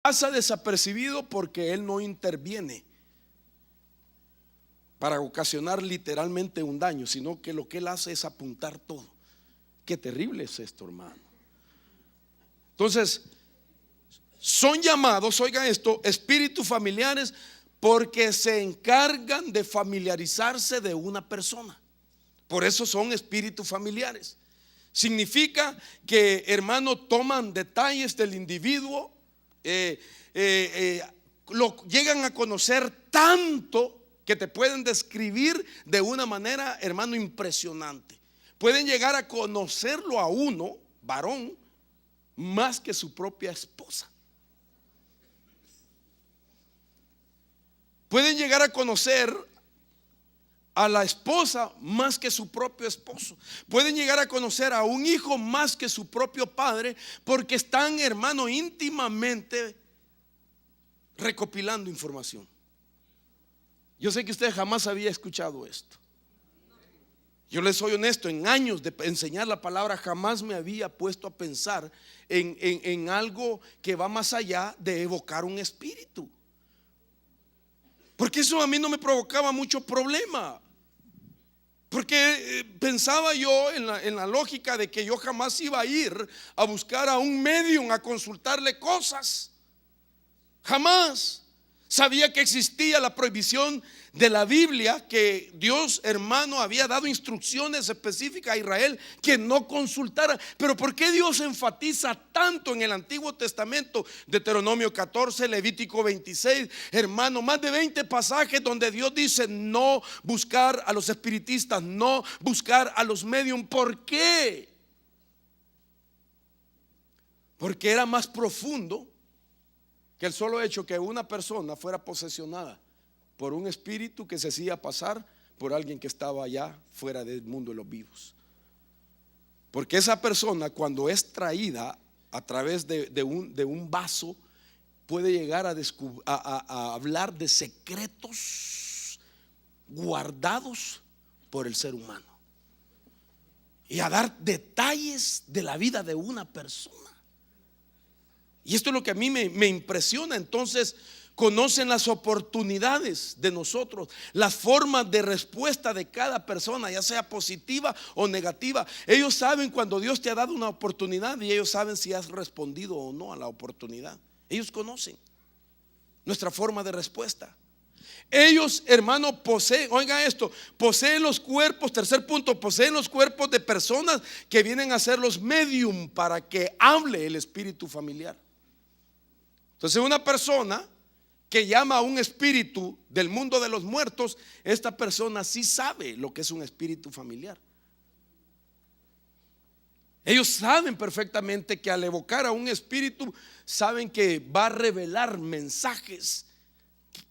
pasa desapercibido porque él no interviene para ocasionar literalmente un daño, sino que lo que él hace es apuntar todo. Qué terrible es esto, hermano. Entonces, son llamados, oigan esto, espíritus familiares, porque se encargan de familiarizarse de una persona. Por eso son espíritus familiares. Significa que, hermano, toman detalles del individuo, lo llegan a conocer tanto que te pueden describir de una manera, hermano, impresionante. Pueden llegar a conocerlo a uno, varón, más que su propia esposa. Pueden llegar a conocer a la esposa más que su propio esposo. Pueden llegar a conocer a un hijo más que su propio padre, porque están, hermano, íntimamente recopilando información. Yo sé que usted jamás había escuchado esto. Yo les soy honesto, en años de enseñar la palabra jamás me había puesto a pensar en algo que va más allá de evocar un espíritu, porque eso a mí no me provocaba mucho problema. Porque pensaba yo en la lógica de que yo jamás iba a ir a buscar a un medium a consultarle cosas. Jamás. Sabía que existía la prohibición de la Biblia, que Dios, hermano, había dado instrucciones específicas a Israel que no consultara. Pero ¿por qué Dios enfatiza tanto en el Antiguo Testamento? Deuteronomio 14, Levítico 26, hermano, más de 20 pasajes donde Dios dice no buscar a los espiritistas, no buscar a los medium. ¿Por qué? Porque era más profundo que el solo hecho que una persona fuera posesionada por un espíritu que se hacía pasar por alguien que estaba allá fuera del mundo de los vivos. Porque esa persona, cuando es traída a través de un vaso, puede llegar a hablar de secretos guardados por el ser humano y a dar detalles de la vida de una persona. Y esto es lo que a mí me impresiona. Entonces, conocen las oportunidades de nosotros, las formas de respuesta de cada persona, ya sea positiva o negativa. Ellos saben cuando Dios te ha dado una oportunidad y ellos saben si has respondido o no a la oportunidad. Ellos conocen nuestra forma de respuesta. Ellos, hermano, poseen, oiga esto, poseen los cuerpos, tercer punto, poseen los cuerpos de personas que vienen a ser los medium para que hable el espíritu familiar. Entonces, una persona que llama a un espíritu del mundo de los muertos, esta persona sí sabe lo que es un espíritu familiar. Ellos saben perfectamente que al evocar a un espíritu, saben que va a revelar mensajes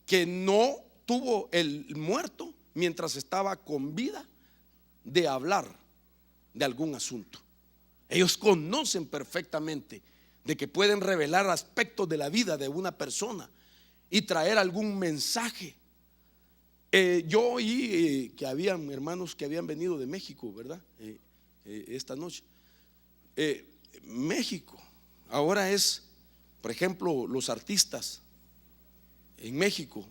que no tuvo el muerto mientras estaba con vida de hablar de algún asunto. Ellos conocen perfectamente de que pueden revelar aspectos de la vida de una persona y traer algún mensaje. Yo oí que habían hermanos que habían venido de México, ¿verdad? Esta noche. México ahora es, por ejemplo, los artistas en México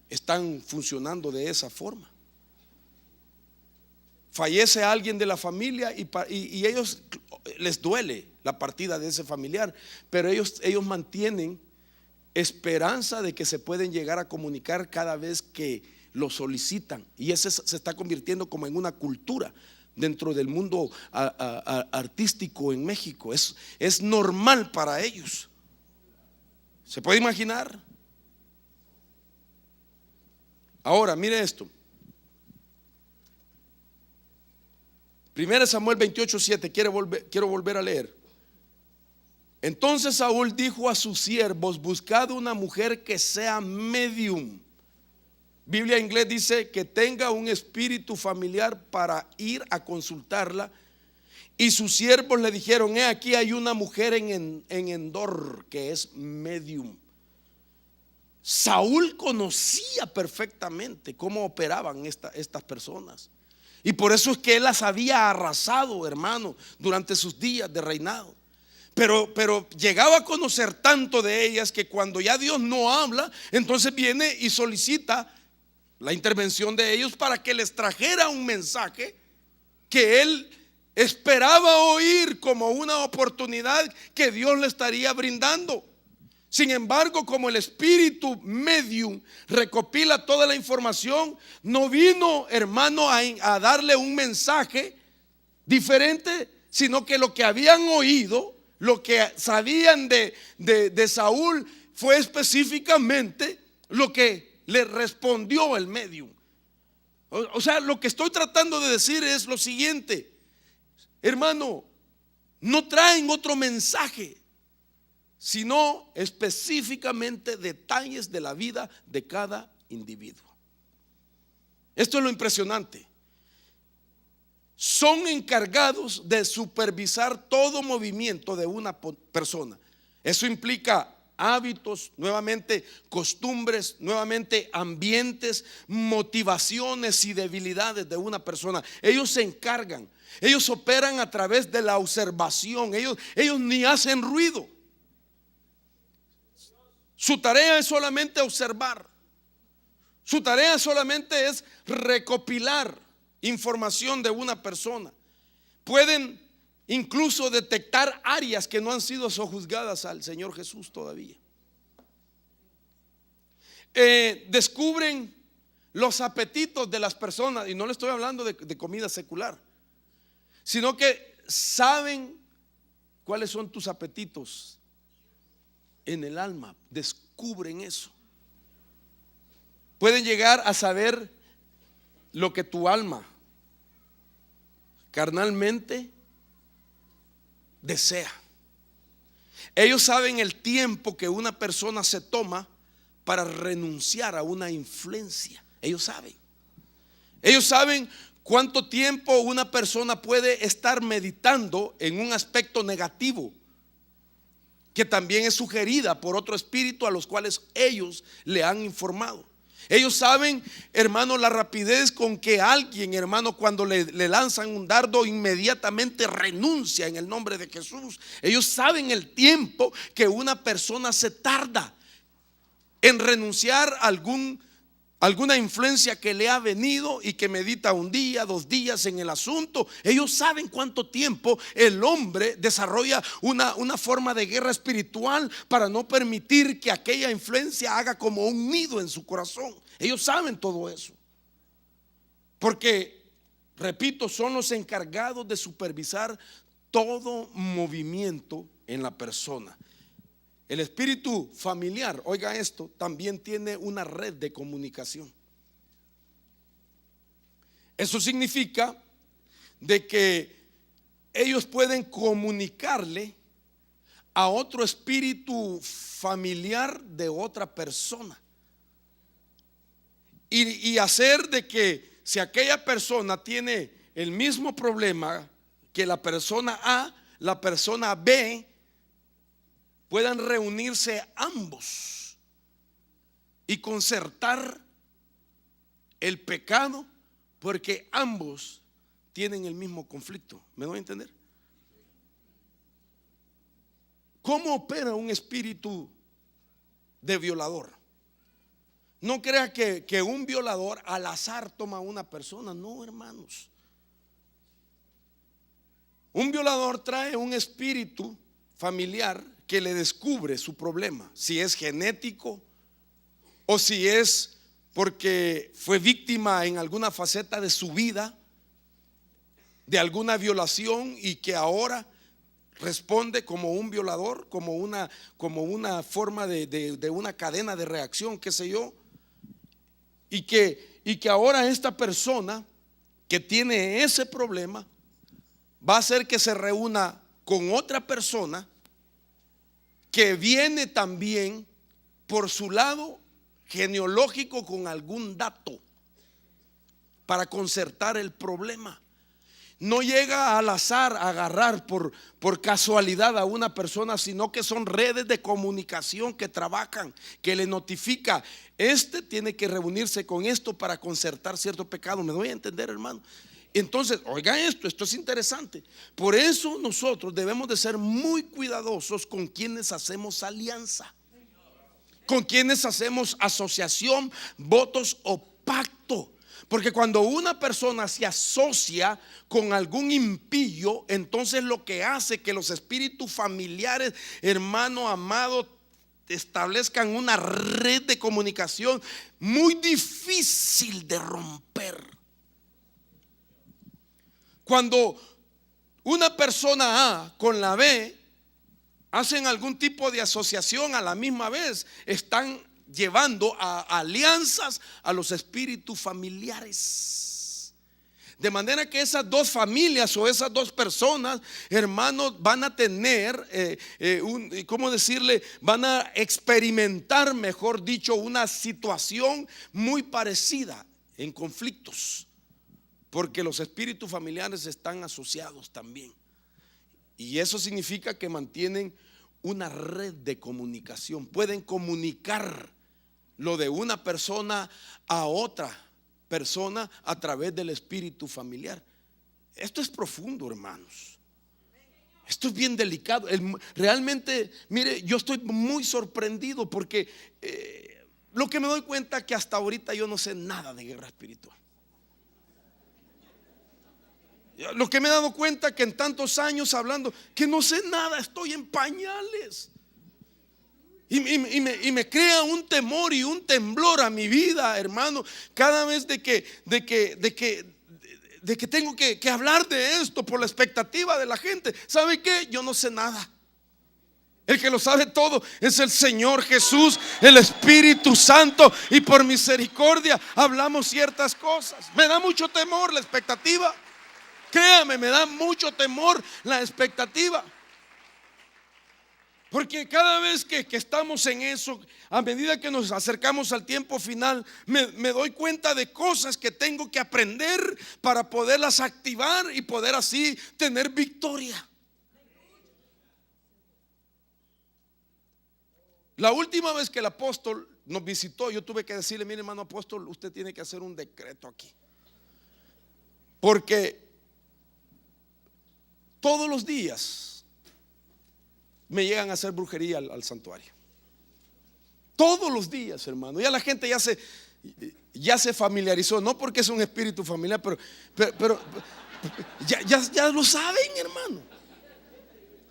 están funcionando de esa forma. Fallece alguien de la familia y ellos les duele la partida de ese familiar, pero ellos mantienen esperanza de que se pueden llegar a comunicar cada vez que lo solicitan, y ese se está convirtiendo como en una cultura dentro del mundo artístico en México. Es normal para ellos. ¿Se puede imaginar? Ahora, mire esto. 1 Samuel 28:7, quiero volver a leer. Entonces Saúl dijo a sus siervos: buscad una mujer que sea medium. Biblia en inglés dice que tenga un espíritu familiar para ir a consultarla. Y sus siervos le dijeron: he aquí hay una mujer en Endor que es medium. Saúl conocía perfectamente cómo operaban estas personas, y por eso es que él las había arrasado, hermano, durante sus días de reinado. Pero llegaba a conocer tanto de ellas que cuando ya Dios no habla, entonces viene y solicita la intervención de ellos para que les trajera un mensaje que él esperaba oír como una oportunidad que Dios le estaría brindando. Sin embargo, como el espíritu medium recopila toda la información, no vino, hermano, a darle un mensaje diferente, sino que lo que habían oído, lo que sabían de Saúl, fue específicamente lo que le respondió el medium. O sea, lo que estoy tratando de decir es lo siguiente: hermano, no traen otro mensaje, sino específicamente detalles de la vida de cada individuo. Esto es lo impresionante. Son encargados de supervisar todo movimiento de una persona. Eso implica hábitos, nuevamente costumbres, nuevamente ambientes, motivaciones y debilidades de una persona. Ellos se encargan, ellos operan a través de la observación. Ellos ni hacen ruido. Su tarea es solamente observar. Su tarea solamente es recopilar información de una persona. Pueden incluso detectar áreas que no han sido sojuzgadas al Señor Jesús todavía. Descubren los apetitos de las personas, y no le estoy hablando de comida secular, sino que saben cuáles son tus apetitos en el alma. Descubren eso. Pueden llegar a saber lo que tu alma carnalmente desea. Ellos saben el tiempo que una persona se toma para renunciar a una influencia. Ellos saben cuánto tiempo una persona puede estar meditando en un aspecto negativo que también es sugerida por otro espíritu a los cuales ellos le han informado. Ellos saben, hermano, la rapidez con que alguien, hermano, cuando le lanzan un dardo, inmediatamente renuncia en el nombre de Jesús. Ellos saben el tiempo que una persona se tarda en renunciar a alguna influencia que le ha venido y que medita un día, 2 días en el asunto. Ellos saben cuánto tiempo el hombre desarrolla una forma de guerra espiritual para no permitir que aquella influencia haga como un nido en su corazón. Ellos saben todo eso, porque, repito, son los encargados de supervisar todo movimiento en la persona. El espíritu familiar, oiga esto, también tiene una red de comunicación. Eso significa de que ellos pueden comunicarle a otro espíritu familiar de otra persona y hacer de que, si aquella persona tiene el mismo problema que la persona A, la persona B, puedan reunirse ambos y concertar el pecado, porque ambos tienen el mismo conflicto. ¿Me doy a entender? ¿Cómo opera un espíritu de violador? No crea que un violador al azar toma a una persona. No, hermanos. Un violador trae un espíritu familiar que le descubre su problema, si es genético o si es porque fue víctima en alguna faceta de su vida de alguna violación y que ahora responde como un violador, como una forma de una cadena de reacción, qué sé yo, y que ahora esta persona que tiene ese problema va a hacer que se reúna con otra persona que viene también por su lado genealógico con algún dato para concertar el problema. No llega al azar a agarrar por casualidad a una persona, sino que son redes de comunicación que trabajan, que le notifica: este tiene que reunirse con esto para concertar cierto pecado. ¿Me doy a entender, hermano? Entonces, oiga esto es interesante. Por eso nosotros debemos de ser muy cuidadosos con quienes hacemos alianza, con quienes hacemos asociación, votos o pacto. Porque cuando una persona se asocia con algún impío, entonces lo que hace que los espíritus familiares, hermano amado, establezcan una red de comunicación muy difícil de romper. Cuando una persona A con la B hacen algún tipo de asociación a la misma vez, están llevando a alianzas a los espíritus familiares. De manera que esas dos familias o esas dos personas, hermanos, van a tener, ¿cómo decirle? Van a experimentar, mejor dicho, una situación muy parecida en conflictos. Porque los espíritus familiares están asociados también. Y eso significa que mantienen una red de comunicación. Pueden comunicar lo de una persona a otra persona a través del espíritu familiar. Esto es profundo, hermanos. Esto es bien delicado. Realmente, mire, yo estoy muy sorprendido porque lo que me doy cuenta es que hasta ahorita yo no sé nada de guerra espiritual. Lo que me he dado cuenta que en tantos años hablando, que no sé nada, estoy en pañales. Y me crea un temor y un temblor a mi vida, hermano, cada vez de que tengo que hablar de esto por la expectativa de la gente. ¿Sabe qué? Yo no sé nada. El que lo sabe todo es el Señor Jesús, el Espíritu Santo, y por misericordia hablamos ciertas cosas. Me da mucho temor la expectativa. Créame, me da mucho temor la expectativa. Porque cada vez que estamos en eso, a medida que nos acercamos al tiempo final, me doy cuenta de cosas que tengo que aprender para poderlas activar y poder así tener victoria. La última vez que el apóstol nos visitó, yo tuve que decirle: mire, hermano apóstol, usted tiene que hacer un decreto aquí. Porque todos los días me llegan a hacer brujería al santuario. Todos los días, hermano. Ya la gente ya se familiarizó. No porque es un espíritu familiar, pero ya lo saben, hermano.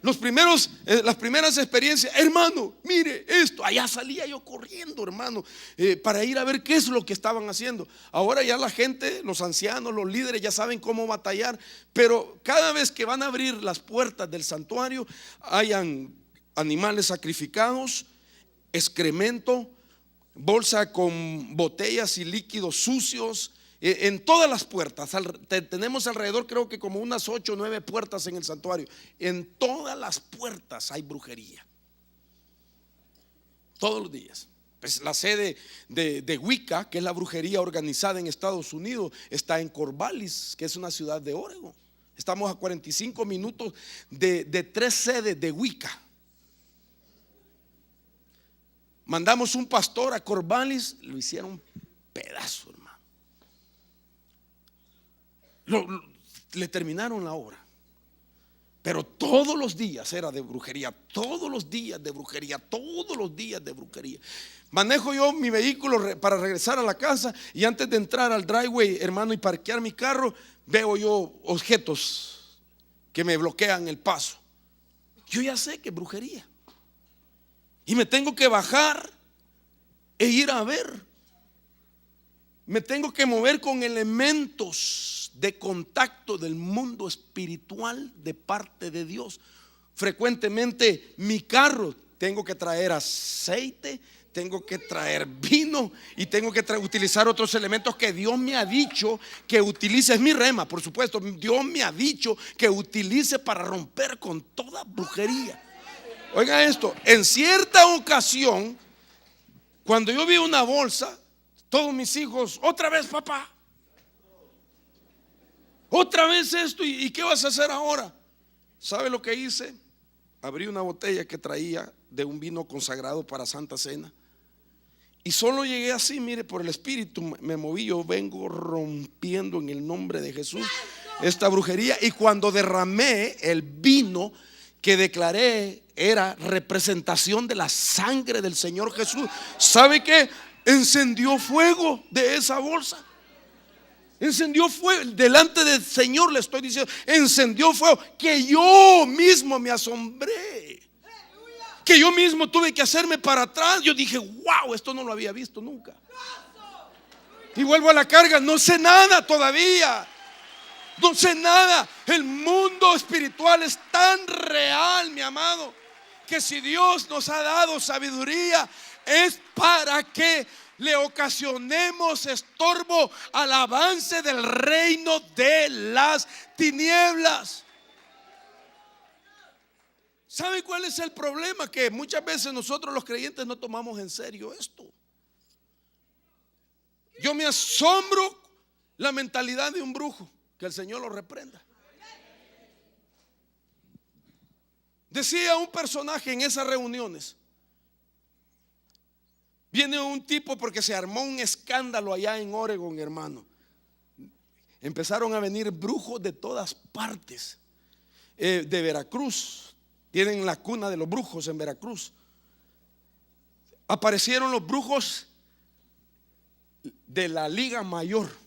Las primeras experiencias, hermano, mire esto. Allá salía yo corriendo, hermano, para ir a ver qué es lo que estaban haciendo. Ahora ya la gente, los ancianos, los líderes ya saben cómo batallar. Pero cada vez que van a abrir las puertas del santuario, hayan animales sacrificados, excremento, bolsa con botellas y líquidos sucios. En todas las puertas, tenemos alrededor, creo que como unas 8 o 9 puertas en el santuario. En todas las puertas hay brujería. Todos los días. Pues la sede de Wicca, que es la brujería organizada en Estados Unidos, está en Corvallis, que es una ciudad de Oregon. Estamos a 45 minutos de 3 sedes de Wicca. Mandamos un pastor a Corvallis, lo hicieron pedazo, hermano. Le terminaron la obra. Pero todos los días era de brujería. Todos los días de brujería. Todos los días de brujería. Manejo yo mi vehículo para regresar a la casa, y antes de entrar al driveway, hermano, y parquear mi carro, veo yo objetos que me bloquean el paso. Yo ya sé que es brujería, y me tengo que bajar e ir a ver. Me tengo que mover con elementos de contacto del mundo espiritual de parte de Dios. Frecuentemente mi carro, tengo que traer aceite, tengo que traer vino, y tengo que utilizar otros elementos que Dios me ha dicho que utilice. Es mi rema, por supuesto. Dios me ha dicho que utilice para romper con toda brujería. Oiga esto, en cierta ocasión, cuando yo vi una bolsa, todos mis hijos: otra vez, papá, otra vez esto, ¿y qué vas a hacer ahora? ¿Sabe lo que hice? Abrí una botella que traía de un vino consagrado para Santa Cena, Y solo llegué así, mire, por el Espíritu me moví. Yo vengo rompiendo en el nombre de Jesús esta brujería. Y cuando derramé el vino que declaré era representación de la sangre del Señor Jesús, ¿sabe qué? Encendió fuego de esa bolsa. Encendió fuego delante del Señor, le estoy diciendo, encendió fuego que yo mismo me asombré, que yo mismo tuve que hacerme para atrás. Yo dije, wow, esto no lo había visto nunca. Y vuelvo a la carga, no sé nada todavía. No sé nada. El mundo espiritual es tan real, mi amado, que si Dios nos ha dado sabiduría, es para que le ocasionemos estorbo al avance del reino de las tinieblas. ¿Sabe cuál es el problema? Que muchas veces nosotros los creyentes no tomamos en serio esto. Yo me asombro la mentalidad de un brujo. Que el Señor lo reprenda. Decía un personaje en esas reuniones. Viene un tipo porque se armó un escándalo allá en Oregon, hermano. Empezaron a venir brujos de todas partes. De Veracruz. Tienen la cuna de los brujos en Veracruz. Aparecieron los brujos de la Liga Mayor.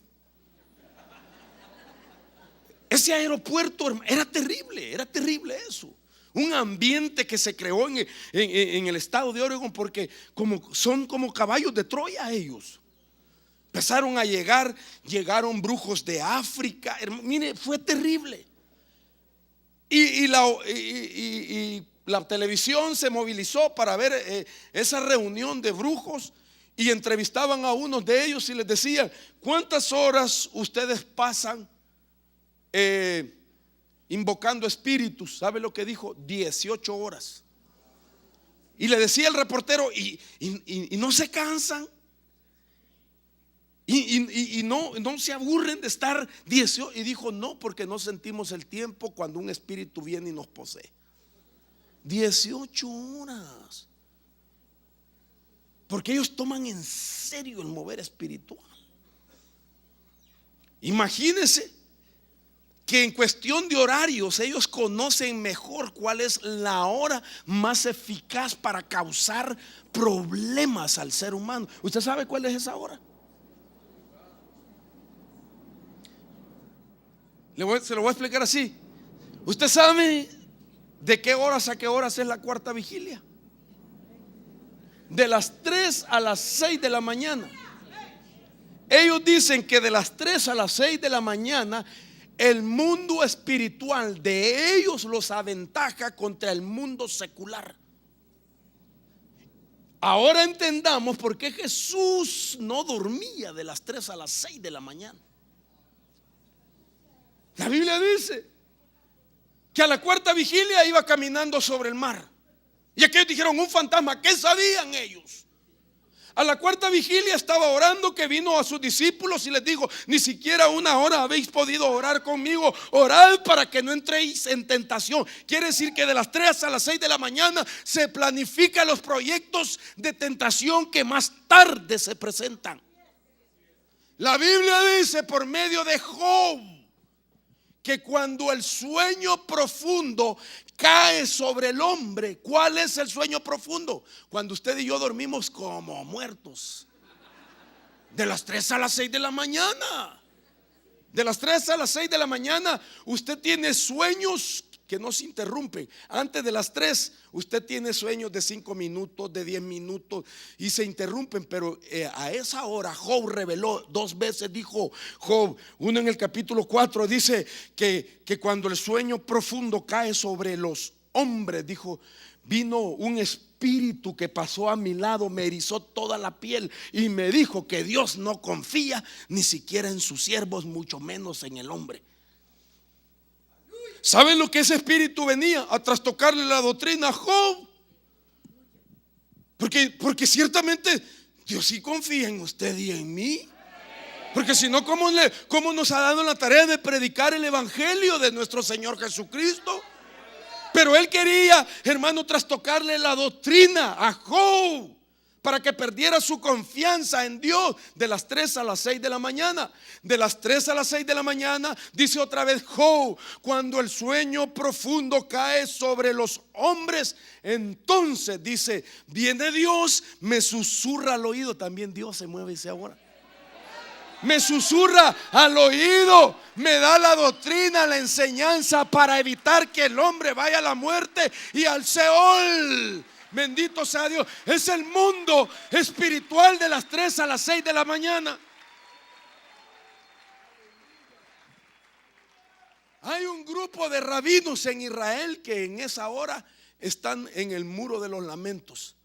Ese aeropuerto era terrible eso. Un ambiente que se creó en el estado de Oregon, porque son como caballos de Troya ellos. Empezaron a llegaron brujos de África. Mire, fue terrible. Y la televisión se movilizó para ver esa reunión de brujos. Y entrevistaban a unos de ellos y les decían: ¿cuántas horas ustedes pasan invocando espíritus? ¿Sabe lo que dijo? 18 horas. Y le decía el reportero: ¿y no se cansan? ¿Y no se aburren de estar 18? Y dijo: no, porque no sentimos el tiempo cuando un espíritu viene y nos posee. 18 horas. Porque ellos toman en serio el mover espiritual. Imagínense que en cuestión de horarios ellos conocen mejor cuál es la hora más eficaz para causar problemas al ser humano. ¿Usted sabe cuál es esa hora? Se lo voy a explicar así. ¿Usted sabe de qué horas a qué horas es la cuarta vigilia? De las 3 a las 6 de la mañana. Ellos dicen que de las 3 a las 6 de la mañana el mundo espiritual de ellos los aventaja contra el mundo secular. Ahora entendamos por qué Jesús no dormía de las 3 a las 6 de la mañana. La Biblia dice que a la cuarta vigilia iba caminando sobre el mar. Y aquellos dijeron: un fantasma. ¿Qué sabían ellos? A la cuarta vigilia estaba orando, que vino a sus discípulos y les dijo: ni siquiera una hora habéis podido orar conmigo. Orad para que no entréis en tentación. Quiere decir que de las 3 a las 6 de la mañana se planifican los proyectos de tentación que más tarde se presentan. La Biblia dice por medio de Job que cuando el sueño profundo cae sobre el hombre. ¿Cuál es el sueño profundo? Cuando usted y yo dormimos como muertos. De las 3 a las 6 de la mañana. De las 3 a las 6 de la mañana usted tiene sueños que no se interrumpen. Antes de las 3 usted tiene sueños de 5 minutos, de 10 minutos y se interrumpen. Pero a esa hora Job reveló 2 veces, dijo Job, uno en el capítulo 4 dice que cuando el sueño profundo cae sobre los hombres, dijo: vino un espíritu que pasó a mi lado, me erizó toda la piel y me dijo que Dios no confía ni siquiera en sus siervos, mucho menos en el hombre. ¿Saben lo que ese espíritu venía? A trastocarle la doctrina a Job. Porque ciertamente Dios sí confía en usted y en mí. Porque si no, ¿cómo nos ha dado la tarea de predicar el evangelio de nuestro Señor Jesucristo? Pero él quería, hermano, trastocarle la doctrina a Job para que perdiera su confianza en Dios de las 3 a las 6 de la mañana. De las 3 a las 6 de la mañana, dice otra vez Job, cuando el sueño profundo cae sobre los hombres, entonces dice, viene Dios, me susurra al oído. También Dios se mueve y se ahora. Me susurra al oído, me da la doctrina, la enseñanza para evitar que el hombre vaya a la muerte y al Seol. Bendito sea Dios. Es el mundo espiritual de las 3 a las 6 de la mañana. Hay un grupo de rabinos en Israel que en esa hora están en el muro de los lamentos,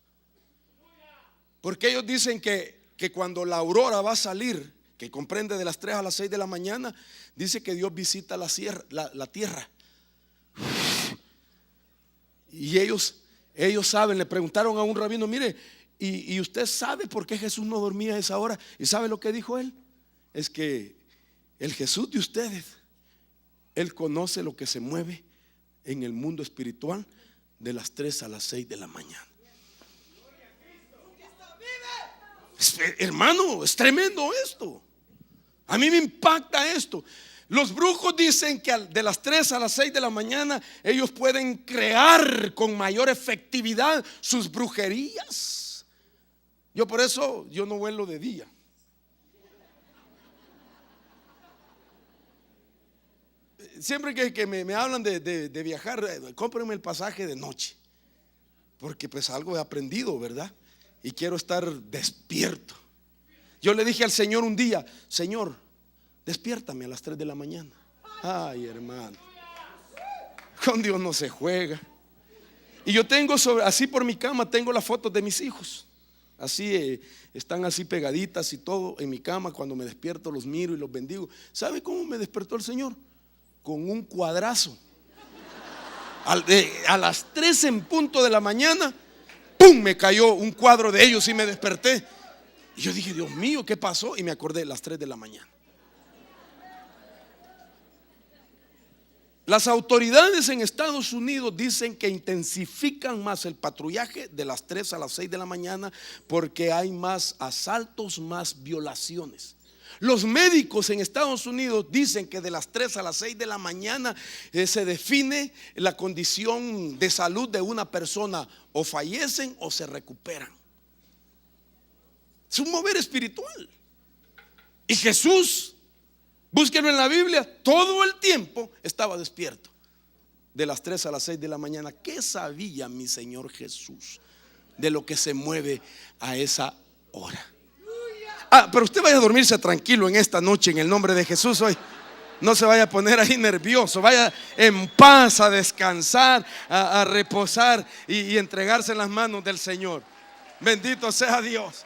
porque ellos dicen que cuando la aurora va a salir, que comprende de las 3 a las 6 de la mañana, dice que Dios visita la tierra. Y ellos saben, le preguntaron a un rabino, mire, ¿y usted sabe por qué Jesús no dormía a esa hora? ¿Y sabe lo que dijo él? Es que el Jesús de ustedes, Él conoce lo que se mueve en el mundo espiritual de las 3 a las 6 de la mañana. Hermano, es tremendo esto. A mí me impacta esto. Los brujos dicen que de las 3 a las 6 de la mañana ellos pueden crear con mayor efectividad sus brujerías. Por eso yo no vuelo de día. Siempre que me hablan de viajar, cómprenme el pasaje de noche, porque pues algo he aprendido, ¿verdad? Y quiero estar despierto. Yo le dije al Señor un día, Señor, despiértame a las 3 de la mañana. Ay, hermano, con Dios no se juega. Y yo tengo así por mi cama, tengo las fotos de mis hijos. Así están así pegaditas y todo en mi cama. Cuando me despierto los miro y los bendigo. ¿Sabe cómo me despertó el Señor? Con un cuadrazo. A las 3 en punto de la mañana, ¡pum!, me cayó un cuadro de ellos y me desperté. Y yo dije, Dios mío, ¿qué pasó? Y me acordé, las 3 de la mañana. Las autoridades en Estados Unidos dicen que intensifican más el patrullaje de las 3 a las 6 de la mañana porque hay más asaltos, más violaciones. Los médicos en Estados Unidos dicen que de las 3 a las 6 de la mañana se define la condición de salud de una persona, o fallecen o se recuperan. Es un mover espiritual. Y Jesús, búsquenlo en la Biblia, todo el tiempo estaba despierto. De las 3 a las 6 de la mañana. ¿Qué sabía mi Señor Jesús de lo que se mueve a esa hora? Pero usted vaya a dormirse tranquilo en esta noche en el nombre de Jesús hoy. No se vaya a poner ahí nervioso. Vaya en paz a descansar, a reposar y entregarse en las manos del Señor. Bendito sea Dios.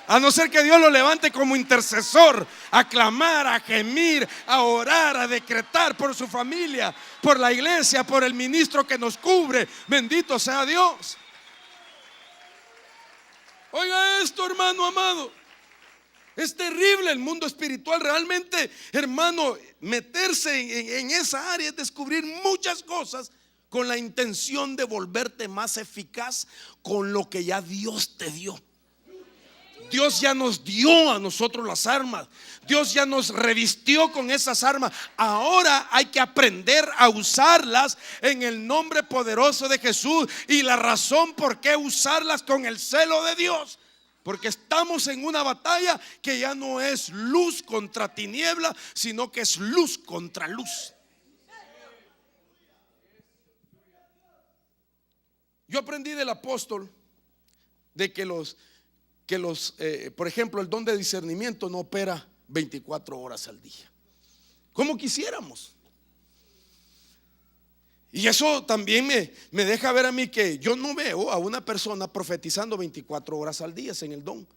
A no ser que Dios lo levante como intercesor, a clamar, a gemir, a orar, a decretar por su familia, por la iglesia, por el ministro que nos cubre. Bendito sea Dios. Oiga esto, hermano amado. Es terrible el mundo espiritual. Realmente, hermano, meterse en esa área es descubrir muchas cosas con la intención de volverte más eficaz con lo que ya Dios te dio. Dios ya nos dio a nosotros las armas. Dios ya nos revistió con esas armas. Ahora hay que aprender a usarlas en el nombre poderoso de Jesús. Y la razón por qué usarlas con el celo de Dios, porque estamos en una batalla que ya no es luz contra tiniebla, sino que es luz contra luz. Yo aprendí del apóstol de que por ejemplo, el don de discernimiento no opera 24 horas al día, como quisiéramos. Y eso también me deja ver a mí que yo no veo a una persona profetizando 24 horas al día en el don,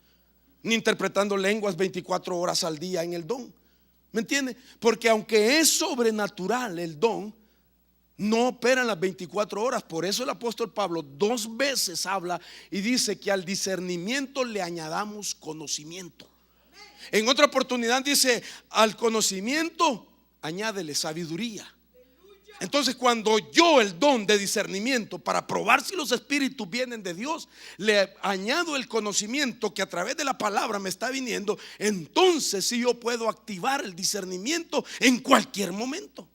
ni interpretando lenguas 24 horas al día en el don. ¿Me entiende? Porque aunque es sobrenatural el don, no operan las 24 horas. Por eso el apóstol Pablo 2 veces habla y dice que al discernimiento le añadamos conocimiento. En otra oportunidad dice, al conocimiento añádele sabiduría. Entonces, cuando yo el don de discernimiento para probar si los espíritus vienen de Dios, le añado el conocimiento que a través de la palabra me está viniendo, entonces sí yo puedo activar el discernimiento en cualquier momento.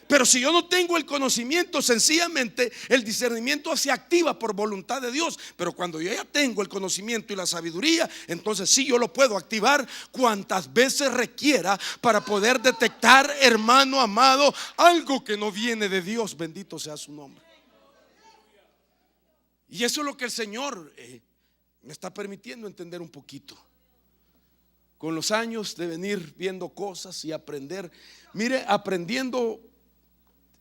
Pero si yo no tengo el conocimiento, sencillamente el discernimiento se activa por voluntad de Dios. Pero cuando yo ya tengo el conocimiento y la sabiduría, entonces sí yo lo puedo activar cuantas veces requiera para poder detectar, hermano amado, algo que no viene de Dios. Bendito sea su nombre. Y eso es lo que el Señor me está permitiendo entender un poquito. Con los años de venir viendo cosas y aprender. Mire, aprendiendo,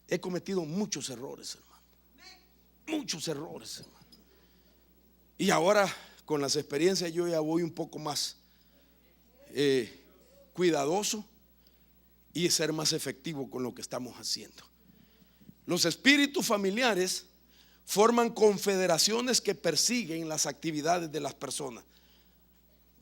he cometido muchos errores, hermano. Muchos errores, hermano. Y ahora con las experiencias yo ya voy un poco más cuidadoso y ser más efectivo con lo que estamos haciendo. Los espíritus familiares forman confederaciones que persiguen las actividades de las personas.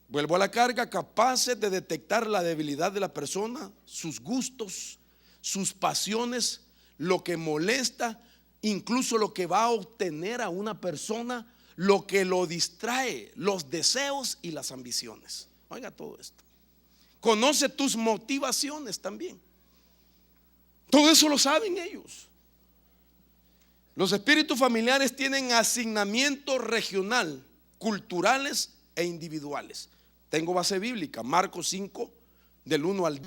Vuelvo a la carga, capaces de detectar la debilidad de la persona, sus gustos, sus pasiones, lo que molesta, incluso lo que va a obtener a una persona, lo que lo distrae, los deseos y las ambiciones. Oiga todo esto. Conoce tus motivaciones también. Todo eso lo saben ellos. Los espíritus familiares tienen asignamiento regional, culturales e individuales. Tengo base bíblica, Marcos 5, del 1 al 10.